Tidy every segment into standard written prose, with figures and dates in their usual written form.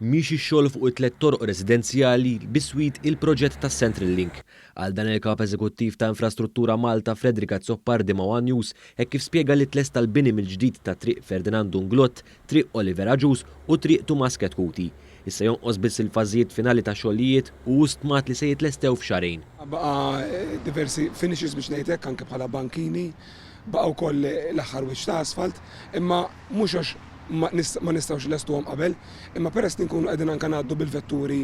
Miexi x-xogħol fuq it-tliet torq residenzjali biswit il-proġett tas-Central Link. Għal dan il-Kap Eżekuttiv ta' Infrastruttura Malta Fredrick Azzopardi ma' News hekk kif spjega l-it-tliet tal-bini mill-ġdid ta' Triq Ferdinandu Inglott, Triq Oliver Agius u Triq Tumas Chetcuti. Issa jonqos biss il-fażijiet finali ta' xogħlijiet u stmat li se jitlestew f'xarejn. Baqa' diversi finishes biex ngħidlek anke bħala bankini, baqa' wkoll l-aħħar wiċċ ta' asfalt, imma mhux għax ma nistgħux lestuhom qabel, imma peress li nkunu qegħdin anke ngħaddu bil-vetturi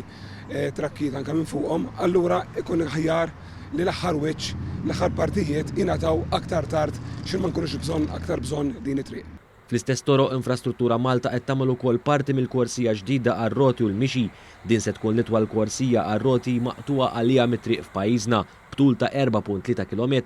trakkijiet anke minn fuqhom, allura ikun ħjar li l-aħħar wiċċ, l-aħħar partijiet jingħataw aktar tard x'il ma nkunux aktar bżonn din it-triq. Fl-istess toroq Infrastruttura Malta qed tagħmel ukoll parti mill-korsija ġdida għar-roti u l-Miexi. Din se tkun l-itwal korsija għar-roti maqtuwa għalija mit-triq f'pajjiżna b'tul ta' 4.3 km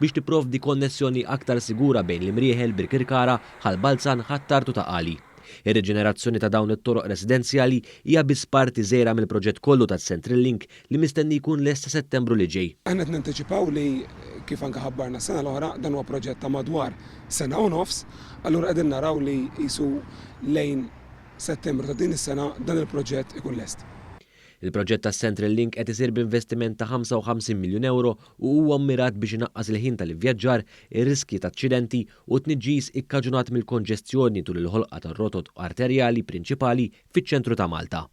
biex tipprovdi konnessjoni aktar sigura bejn l-Imrieħel Birkirkara, Ħalbalzan, Ħattartu ta' Qali. Ir-riġenerazzjoni ta' dawn it-toroq residenzjali hija biss parti żgħira mill-proġett kollu tas-Central Link li mistenni jkun lest sa' Settembru li ġej. Aħna qed nanteċipaw li kif anke ħabbarna sena l-oħra dan huwa proġett ta' madwar sena u nofs, allura qegħdin naraw li qisu lejn Settembru ta' din is-sena dan il-proġett ikun lest. Il-proġett tas-Central Link qed isir b'investiment ta' 55 miljun euro u huwa mmirat biex inaqqas il-ħin tal-ivvjaġġar, ir-riski ta' aċċidenti u tniġġis ikkaġunat mill-konġestjoni tul il-ħolqa tar-rotot arterjali prinċipali fiċ-ċentru ta' Malta.